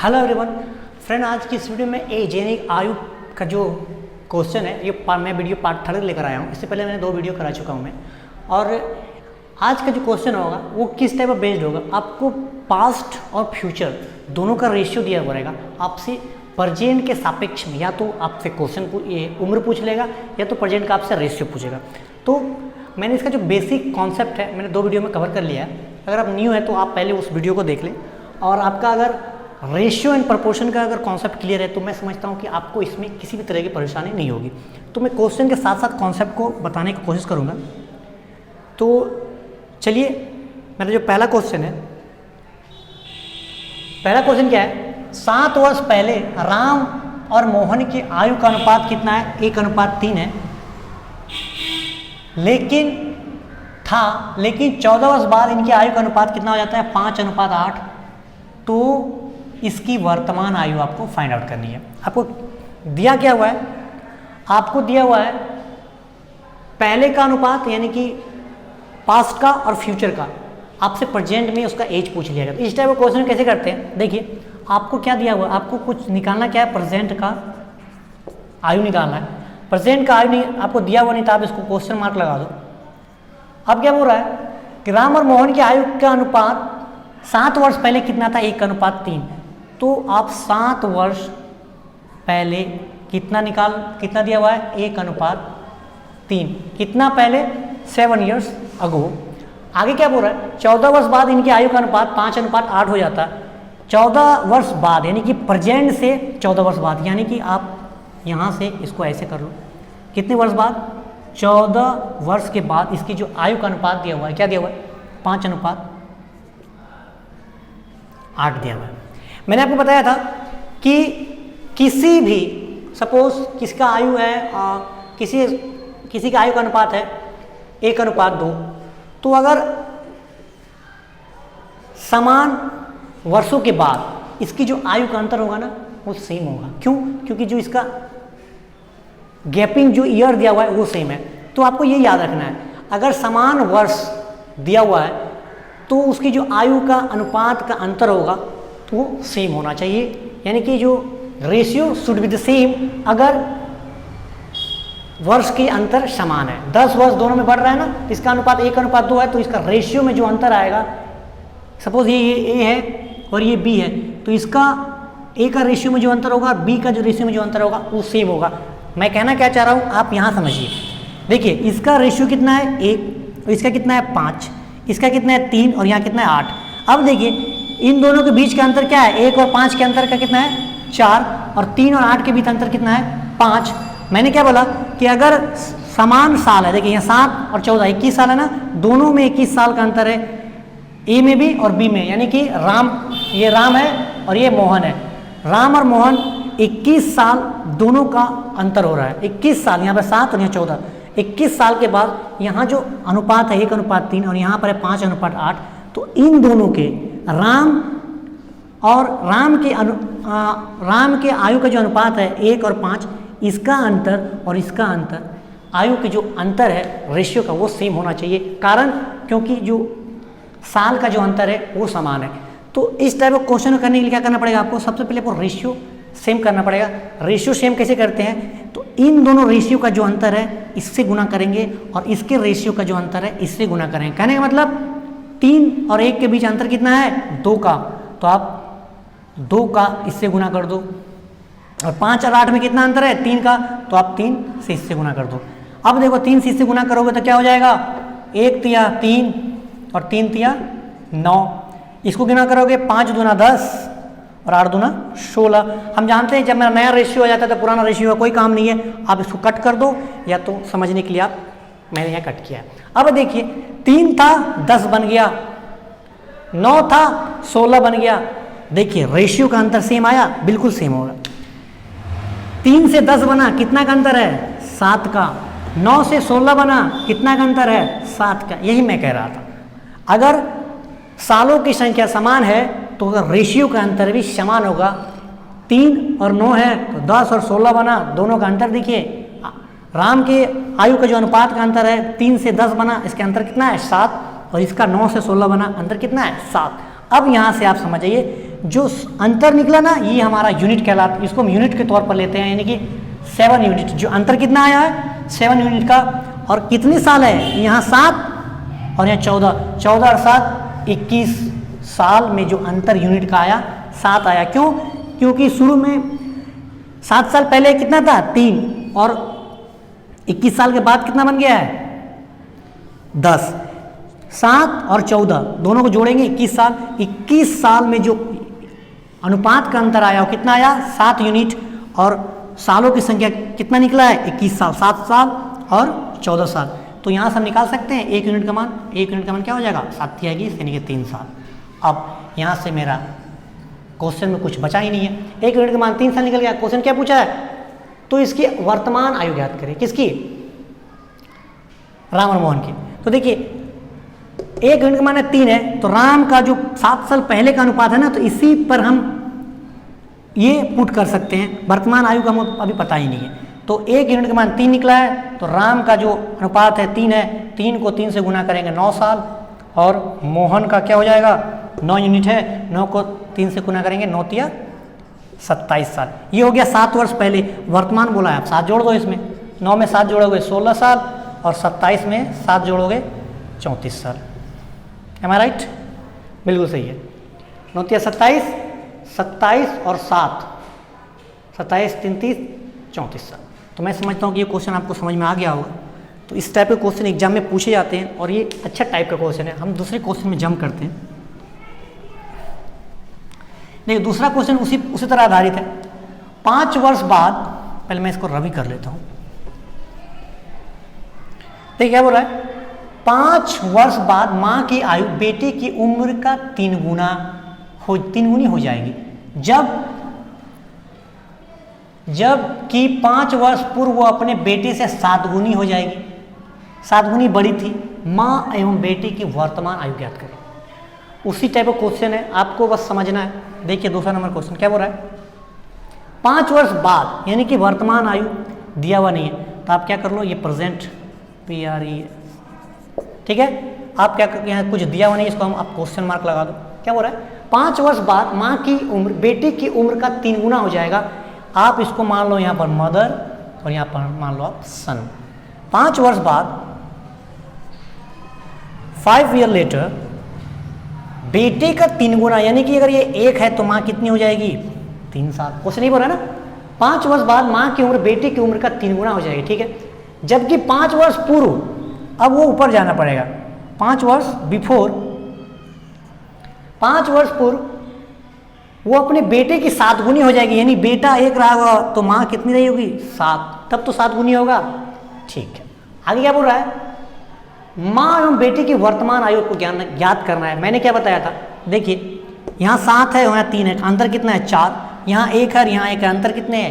Hello everyone friend, आज की इस वीडियो में जेनिक आयु का जो क्वेश्चन है ये मैं वीडियो पार्ट 3 लेकर आया हूँ। इससे पहले मैंने 2 वीडियो करा चुका हूँ मैं। और आज का जो क्वेश्चन होगा वो किस टाइप ऑफ बेस्ड होगा, आपको पास्ट और फ्यूचर दोनों का रेशियो दिया हुआ रहेगा। आपसे प्रेजेंट के सापेक्ष में या तो आपसे क्वेश्चन उम्र पूछ लेगा या तो प्रेजेंट का आपसे रेशियो पूछेगा। तो मैंने इसका जो बेसिक कॉन्सेप्ट है मैंने 2 वीडियो में कवर कर लिया है। अगर आप न्यू है तो आप पहले उस वीडियो को देख लें। और आपका अगर रेशियो एंड प्रपोर्शन का अगर कॉन्सेप्ट क्लियर है तो मैं समझता हूँ कि आपको इसमें किसी भी तरह की परेशानी नहीं होगी। तो मैं क्वेश्चन के साथ साथ कॉन्सेप्ट को बताने की कोशिश करूँगा। तो चलिए, मेरा जो पहला क्वेश्चन है, पहला क्वेश्चन क्या है, 7 वर्ष पहले राम और मोहन की आयु का अनुपात कितना है? 1:3 है। लेकिन 14 वर्ष बाद इनकी आयु का अनुपात कितना हो जाता है? 5:8। तो इसकी वर्तमान आयु आपको फाइंड आउट करनी है। आपको दिया क्या हुआ है? आपको दिया हुआ है पहले का अनुपात यानी कि पास्ट का और फ्यूचर का, आपसे प्रेजेंट में उसका एज पूछ लिया गया। तो इस टाइप का क्वेश्चन कैसे करते हैं, देखिए आपको क्या दिया हुआ है, आपको कुछ निकालना क्या है, प्रेजेंट का आयु निकालना है। प्रेजेंट का आयु आपको दिया हुआ नहीं था, आप इसको क्वेश्चन मार्क लगा दो। अब क्या बोल रहा है कि राम और मोहन की आयु का अनुपात 7 वर्ष पहले कितना था? 1:3। तो आप 7 वर्ष पहले कितना दिया हुआ है? 1:3। कितना पहले? 7 years अगो। आगे क्या बोल रहा है? 14 वर्ष बाद इनकी आयु का अनुपात 5:8 हो जाता है। 14 वर्ष बाद यानी कि प्रेजेंट से 14 वर्ष बाद, यानी कि आप यहाँ से इसको ऐसे कर लो, कितने वर्ष बाद? 14 वर्ष के बाद इसकी जो आयु का अनुपात दिया हुआ है, क्या दिया हुआ है? 5:8 दिया हुआ है। मैंने आपको बताया था कि किसी भी सपोज किसका आयु है किसी का आयु का अनुपात है 1:2, तो अगर समान वर्षों के बाद इसकी जो आयु का अंतर होगा ना वो सेम होगा। क्यों? क्योंकि जो इसका गैपिंग जो ईयर दिया हुआ है वो सेम है। तो आपको ये याद रखना है, अगर समान वर्ष दिया हुआ है तो उसकी जो आयु का अनुपात का अंतर होगा तो वो सेम होना चाहिए, यानी कि जो ratio should be the same अगर वर्ष के अंतर समान है। 10 वर्ष दोनों में बढ़ रहा है ना, तो इसका अनुपात 1:2 है, तो इसका रेशियो में जो अंतर आएगा, सपोज ये ए है और ये बी है, तो इसका ए का रेशियो में जो अंतर होगा और बी का जो रेशियो में जो अंतर होगा वो सेम होगा। मैं कहना क्या चाह रहा हूँ आप यहाँ समझिए। देखिए इसका रेशियो कितना है? 1, और इसका कितना है? 5, इसका कितना है? 3, और यहाँ कितना है? 8। अब देखिए इन दोनों के बीच का अंतर क्या है? 1 और 5 के अंतर का कितना है? 4, और 3 और 8 के बीच अंतर कितना है? 5। मैंने क्या बोला कि अगर समान साल है, देखिए यहाँ 7 और 14 21 साल है ना, दोनों में 21 साल का अंतर है, ए में भी और बी में, यानी कि ये राम है और ये मोहन है। राम और मोहन 21 साल दोनों का अंतर हो रहा है। 21 साल, यहाँ पर 7 और यहाँ 14, 21 साल के बाद यहाँ जो अनुपात है 1:3 और यहाँ पर है 5:8, तो इन दोनों के राम के आयु का जो अनुपात है 1 और 5, इसका अंतर और इसका अंतर, आयु के जो अंतर है रेशियो का वो सेम होना चाहिए। कारण क्योंकि जो साल का जो अंतर है वो समान है। तो इस टाइप ऑफ क्वेश्चन करने के लिए क्या करना पड़ेगा आपको? सबसे पहले आपको रेशियो सेम करना पड़ेगा। रेशियो सेम कैसे करते हैं? तो इन दोनों रेशियो का जो अंतर है इससे गुना करेंगे और इसके रेशियो का जो अंतर है इससे गुना करेंगे। कहने का मतलब 3 और 1 के बीच अंतर कितना है? 2 का, तो आप 2 का इससे गुना कर दो। और 5 और 8 में कितना अंतर है? 3 का, तो आप 3 से इससे गुना कर दो। अब देखो 3 से इससे गुना करोगे तो क्या हो जाएगा? 1 तिया 3 और 3 तिया 9। इसको गुना करोगे 5 दूना 10 और 8 दूना 16। हम जानते हैं जब मेरा नया रेशियो आ जाता है तो पुराना रेशियो का कोई काम नहीं है, आप इसको कट कर दो, या तो समझने के लिए मैंने यहाँ कट किया है। अब देखिए 3 था 10 बन गया, 9 था 16 बन गया। देखिए रेशियो का अंतर सेम आया, बिल्कुल सेम होगा। 3 से 10 बना, कितना का अंतर है? 7 का। 9 से 16 बना, कितना का अंतर है? 7 का। यही मैं कह रहा था, अगर सालों की संख्या समान है तो अगर रेशियो का अंतर भी समान होगा। 3 और 9 है तो 10 और 16 बना, दोनों का अंतर देखिए। राम के आयु का जो अनुपात का अंतर है 3 से 10 बना, इसके अंतर कितना है? 7, और इसका 9 से 16 बना, अंतर कितना है? 7। अब यहाँ से आप समझ जाइए जो अंतर निकला ना, ये हमारा यूनिट कहलाता है, इसको हम यूनिट के तौर पर लेते हैं, यानी कि 7 यूनिट। जो अंतर कितना आया है 7 यूनिट का। और कितने साल है, यहाँ 7 और यहाँ 14, 14 और 7 21 साल में जो अंतर यूनिट का आया 7 आया। क्यों? क्योंकि शुरू में 7 साल पहले कितना था 3, और 21 साल के बाद कितना बन गया है 10। 7 और 14 दोनों को जोड़ेंगे 21 साल। 21 साल में जो अनुपात का अंतर आया वो कितना आया 7 यूनिट, और सालों की संख्या कितना निकला है 21 साल, 7 साल और 14 साल। तो यहाँ से हम निकाल सकते हैं 1 यूनिट का मान। 1 यूनिट का मान क्या हो जाएगा 7 आएगी, यानी कि 3 साल। अब यहाँ से मेरा क्वेश्चन में कुछ बचा ही नहीं है। 1 यूनिट का मान 3 साल निकल गया। क्वेश्चन क्या पूछा है, तो इसकी वर्तमान आयु ज्ञात करें। किसकी? राम और मोहन की। तो देखिए 1 यूनिट का मान 3 है, तो राम का जो 7 साल पहले का अनुपात है ना, तो इसी पर हम ये पुट कर सकते हैं। वर्तमान आयु का हमें अभी पता ही नहीं है। तो 1 यूनिट का मान 3 निकला है, तो राम का जो अनुपात है 3 है, 3 को 3 से गुना करेंगे 9 साल, और मोहन का क्या हो जाएगा 9 यूनिट है, 9 को 3 से गुना करेंगे 9 तिया 27 साल। ये हो गया 7 वर्ष पहले। वर्तमान बोला है, आप 7 जोड़ दो इसमें, 9 में 7 जोड़ोगे 16 साल, और 27 में 7 जोड़ोगे 34 साल। एम आई राइट? बिल्कुल सही है। 9 तिया 27, 27 और 7, 27 3 30 34 साल। तो मैं समझता हूँ कि ये क्वेश्चन आपको समझ में आ गया होगा। तो इस टाइप के क्वेश्चन एग्जाम में पूछे जाते हैं, और ये अच्छा टाइप का क्वेश्चन है। हम दूसरे क्वेश्चन में जंप करते हैं। देखिए दूसरा क्वेश्चन उसी तरह आधारित है। 5 वर्ष बाद, पहले मैं इसको रवि कर लेता हूँ। देखिए क्या बोल रहा है, 5 वर्ष बाद माँ की आयु बेटे की उम्र का 3 गुनी हो जाएगी, जबकि 5 वर्ष पूर्व वो अपने बेटे से 7 गुनी हो जाएगी। 7 गुनी बड़ी थी। माँ एवं बेटे की वर्तमान आयु ज्ञात करें। उसी टाइप का क्वेश्चन है, आपको बस समझना है। देखिए दूसरा नंबर क्वेश्चन क्या बोल रहा है, 5 वर्ष बाद, यानी कि वर्तमान आयु दिया हुआ नहीं है, तो आप क्या कर लो, ये प्रेजेंट PRE, ठीक है। आप क्या कर, यहाँ कुछ दिया हुआ नहीं, इसको हम आप क्वेश्चन मार्क लगा दो। क्या बोल रहा है, 5 वर्ष बाद माँ की उम्र बेटे की उम्र का 3 गुना हो जाएगा। आप इसको मान लो यहाँ पर मदर, और यहाँ पर मान लो आप सन। 5 वर्ष बाद 5 ईयर लेटर बेटे का 3 गुना, यानी कि अगर ये 1 है तो माँ कितनी हो जाएगी 3 साल। क्वेश्चन नहीं बोल रहा ना, 5 वर्ष बाद माँ की उम्र बेटे की उम्र का 3 गुना हो जाएगी, ठीक है। जबकि 5 वर्ष पूर्व, अब वो ऊपर जाना पड़ेगा, 5 वर्ष बिफोर, 5 वर्ष पूर्व वो अपने बेटे की 7 गुनी हो जाएगी, यानी बेटा 1 रहा होगा तो माँ कितनी रही होगी 7, तब तो 7 गुनी होगा, ठीक है। आगे क्या बोल रहा है, माँ एवं बेटे की वर्तमान आयु को ज्ञात करना है। मैंने क्या बताया था, देखिए यहाँ 7 है, यहाँ 3 है, अंतर कितना है 4, यहाँ 1 है, यहाँ 1 है, अंतर कितने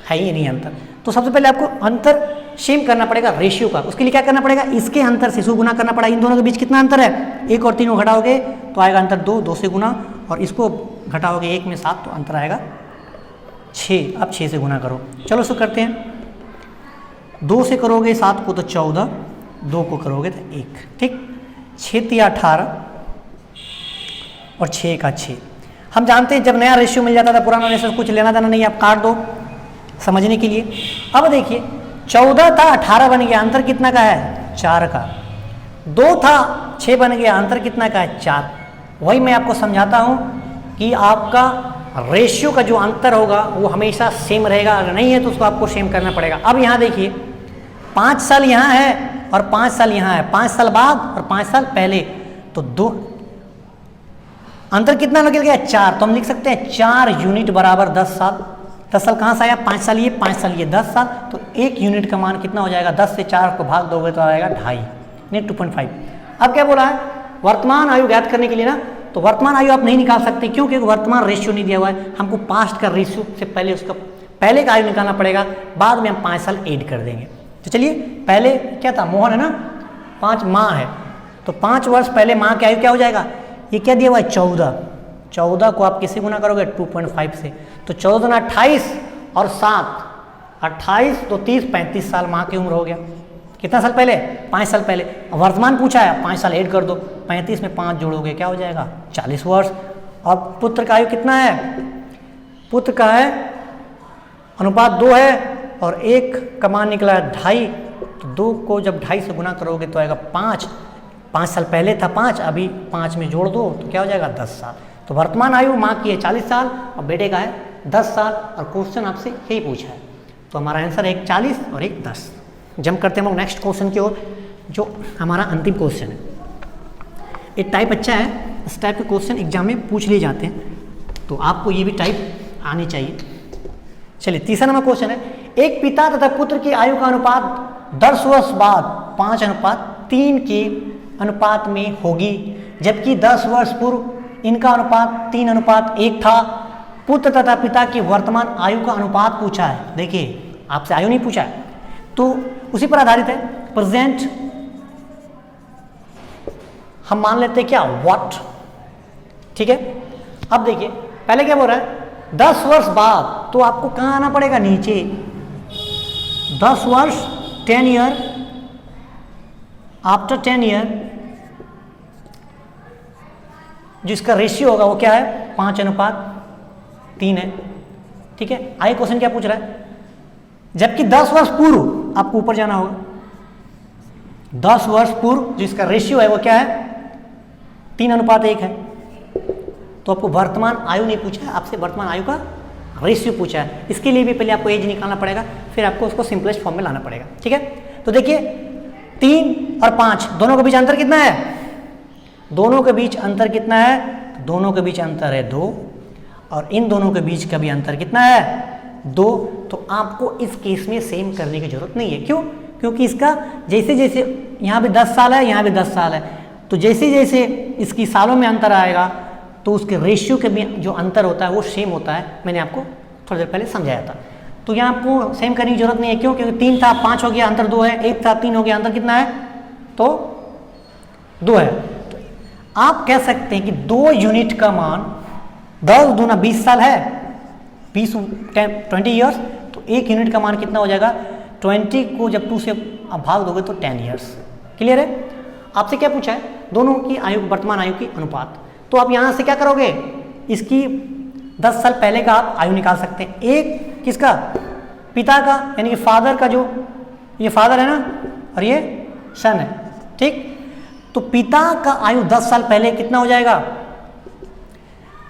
है ही नहीं अंतर। तो सबसे पहले आपको अंतर सेम करना पड़ेगा रेशियो का। उसके लिए क्या करना पड़ेगा, इसके अंतर से इसको गुना करना पड़ेगा। इन दोनों के बीच कितना अंतर है, 1 और 3 को घटाओगे तो आएगा अंतर 2, 2 से गुना, और इसको घटाओगे 1 में 7 तो अंतर आएगा 6। अब 6 से गुना करो, चलो इसको करते हैं। 2 से करोगे 7 को तो 14, 2 को करोगे तो 1, ठीक। 6 तिया 18 और 6 का 6। हम जानते हैं जब नया रेशियो मिल जाता था, पुराना रेशियो कुछ लेना देना नहीं, आप काट दो समझने के लिए। अब देखिए 14 था 18 बन गया, अंतर कितना का है 4 का। 2 था 6 बन गया, अंतर कितना का है 4। वही मैं आपको समझाता हूँ कि आपका रेशियो का जो अंतर होगा वो हमेशा सेम रहेगा, अगर नहीं है तो उसको आपको सेम करना पड़ेगा। अब यहाँ देखिए 5 साल यहाँ है और 5 साल यहाँ है, 5 साल बाद और 5 साल पहले, तो 2 अंतर कितना निकल गया 4। तो हम लिख सकते हैं 4 यूनिट बराबर 10 साल। 10 साल कहाँ से आया, 5 साल ये, 5 साल ये, 10 साल। तो 1 यूनिट का मान कितना हो जाएगा, 10 से 4 को भाग दोगे तो आएगा 2.5, नहीं 2.5। अब क्या बोला है, वर्तमान आयु ज्ञात करने के लिए ना, तो वर्तमान आयु आप नहीं निकाल सकते, क्योंकि वर्तमान रेशियो नहीं दिया हुआ है। हमको पास्ट का रेशियो से पहले उसका पहले का आयु निकालना पड़ेगा, बाद में हम 5 साल ऐड कर देंगे। तो चलिए पहले क्या था, मोहन है ना, 5 माँ है, तो 5 वर्ष पहले माँ की आयु क्या हो जाएगा, ये क्या दिया हुआ है 14। 14 को आप किससे गुना करोगे 2.5 से, तो 14 ना 28 और 7, 28 तो 30, 35 साल माँ की उम्र हो गया। कितना साल पहले, 5 साल पहले। वर्तमान पूछा है, 5 साल ऐड कर दो, 35 में 5 जोड़ोगे क्या हो जाएगा 40 वर्ष, और पुत्र का आयु कितना है, पुत्र का है अनुपात 2 है और 1 का मान निकला है 2.5, तो 2 को जब 2.5 से गुना करोगे तो आएगा 5 साल पहले था 5, अभी 5 में जोड़ दो तो क्या हो जाएगा 10 साल। तो वर्तमान आयु माँ की है 40 साल और बेटे का है 10 साल और क्वेश्चन आपसे यही पूछा है। तो हमारा आंसर है एक 40 और एक 10। जंप करते हैं हम नेक्स्ट क्वेश्चन की ओर, जो हमारा अंतिम क्वेश्चन है। ये टाइप अच्छा है, इस टाइप के क्वेश्चन एग्जाम में पूछ लिए जाते हैं, तो आपको ये भी टाइप आनी चाहिए। चलिए तीसरा नंबर क्वेश्चन है, एक पिता तथा पुत्र की आयु का अनुपात 10 वर्ष बाद 5:3 के अनुपात में होगी, जबकि 10 वर्ष पूर्व इनका अनुपात 3:1 था। पुत्र तथा पिता की वर्तमान आयु का अनुपात पूछा है। देखिए आपसे आयु नहीं पूछा है, तो उसी पर आधारित है। प्रेजेंट हम मान लेते हैं क्या, व्हाट, ठीक है। अब देखिए पहले क्या बोल रहा है, 10 वर्ष बाद, तो आपको कहाँ आना पड़ेगा, नीचे 10 वर्ष 10 ईयर, आफ्टर 10 ईयर जिसका रेशियो होगा वो क्या है 5:3 है, ठीक है। आगे क्वेश्चन क्या पूछ रहा है, जबकि 10 वर्ष पूर्व आपको ऊपर जाना होगा, 10 वर्ष पूर्व जिसका रेशियो है वो क्या है 3:1 है। तो आपको वर्तमान आयु नहीं पूछा है, आपसे वर्तमान आयु का रेशियो पूछा है। इसके लिए भी पहले आपको एज निकालना पड़ेगा, फिर आपको उसको सिंपलेस्ट फॉर्म में लाना पड़ेगा, ठीक है। तो देखिए 3 और 5 दोनों के बीच अंतर कितना है, दोनों के बीच अंतर कितना है, तो दोनों के बीच अंतर है 2 और इन दोनों के बीच का भी अंतर कितना है 2। तो आपको इस केस में सेम करने की जरूरत नहीं है। क्यों, क्योंकि इसका जैसे जैसे यहाँ भी 10 साल है, यहाँ भी 10 साल है, तो जैसे जैसे इसकी सालों में अंतर आएगा तो उसके रेशियो के भी जो अंतर होता है वो सेम होता है। मैंने आपको थोड़ी देर पहले समझाया था। तो यहाँ आपको सेम करने की जरूरत नहीं है। क्यों, क्योंकि 3 था 5 हो गया अंतर 2 है, 1 था 3 हो गया अंतर कितना है, तो 2 है। तो आप कह सकते हैं कि 2 यूनिट का मान 10 दूना 20 साल है, 20 ईयर्स, तो 1 यूनिट का मान कितना हो जाएगा 20 को जब 2 से आप भाग दोगे तो 10 ईयर्स। क्लियर है। आपसे क्या पूछा है, दोनों की आयु, वर्तमान आयु की अनुपात। तो आप यहाँ से क्या करोगे, इसकी 10 साल पहले का आप आयु निकाल सकते हैं। एक किसका, पिता का, यानी कि फादर का, जो ये फादर है ना और ये सन है, ठीक। तो पिता का आयु 10 साल पहले कितना हो जाएगा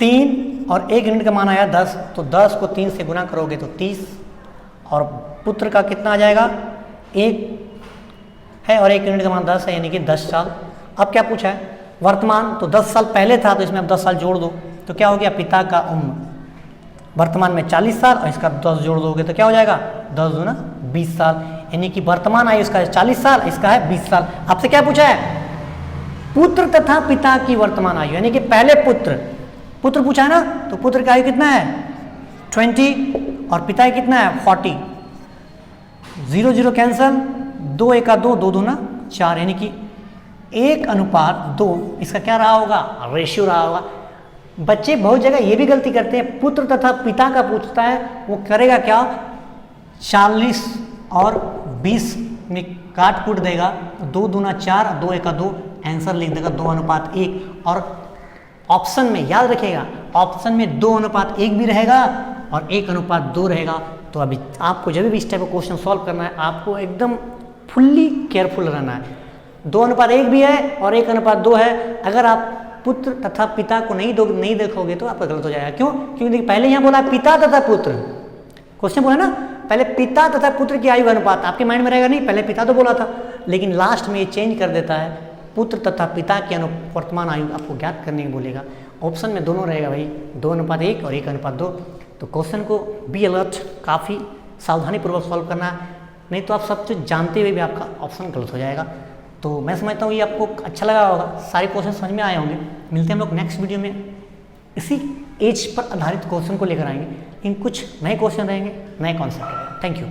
3 और 1 यूनिट का मान आया 10, तो 10 को 3 से गुना करोगे तो 30 और पुत्र का कितना आ जाएगा 1 है और 1 यूनिट का मान 10 है, यानी कि 10 साल। अब क्या पूछा है वर्तमान, तो 10 साल पहले था तो इसमें अब 10 साल जोड़ दो तो क्या हो गया, पिता का उम्र वर्तमान में 40 साल और इसका 10 जोड़ दोगे तो क्या हो जाएगा 10 दूना 20 साल, यानी कि वर्तमान आयु इसका 40 साल, इसका है 20 साल। आपसे क्या पूछा है, पुत्र तथा पिता की वर्तमान आयु, यानी कि पहले पुत्र पूछा है ना, तो पुत्र का आयु कितना है 20 और पिता कितना है 40। 0 0 कैंसल, 2 1 2, 2 दूना 4, यानी कि 1:2 इसका क्या रहा होगा, रेशियो रहा होगा। बच्चे बहुत जगह ये भी गलती करते हैं, पुत्र तथा पिता का पूछता है, वो करेगा क्या 40 और 20 में काट कूट देगा, 2 दूना 4, 2 1 2, आंसर लिख देगा 2:1। और ऑप्शन में याद रखिएगा, ऑप्शन में 2:1 भी रहेगा और 1:2 रहेगा। तो अभी आपको जब भी इस टाइप का क्वेश्चन सॉल्व करना है, आपको एकदम फुल्ली केयरफुल रहना है। 2:1 भी है और 1:2 है। अगर आप पुत्र तथा पिता को नहीं देखोगे तो आपका गलत हो जाएगा। क्यों, क्योंकि पहले यहाँ बोला पिता तथा पुत्र, क्वेश्चन बोला ना पहले पिता तथा पुत्र की आयु का अनुपात, आपके माइंड में रहेगा नहीं, पहले पिता तो बोला था, लेकिन लास्ट में ये चेंज कर देता है, पुत्र तथा पिता की वर्तमान आयु आपको ज्ञात करने की बोलेगा। ऑप्शन में दोनों रहेगा भाई, 2:1 और 1:2। तो क्वेश्चन को बी अलर्ट, काफ़ी सावधानीपूर्वक सॉल्व करना, नहीं तो आप सब चीज़ जानते हुए भी आपका ऑप्शन गलत हो जाएगा। तो मैं समझता हूँ ये आपको अच्छा लगा होगा, सारे क्वेश्चन समझ में आए होंगे। मिलते हैं हम लोग नेक्स्ट वीडियो में, इसी एज पर आधारित क्वेश्चन को लेकर आएंगे, इन कुछ नए क्वेश्चन रहेंगे, नए कॉन्सेप्ट रहेंगे। Thank you.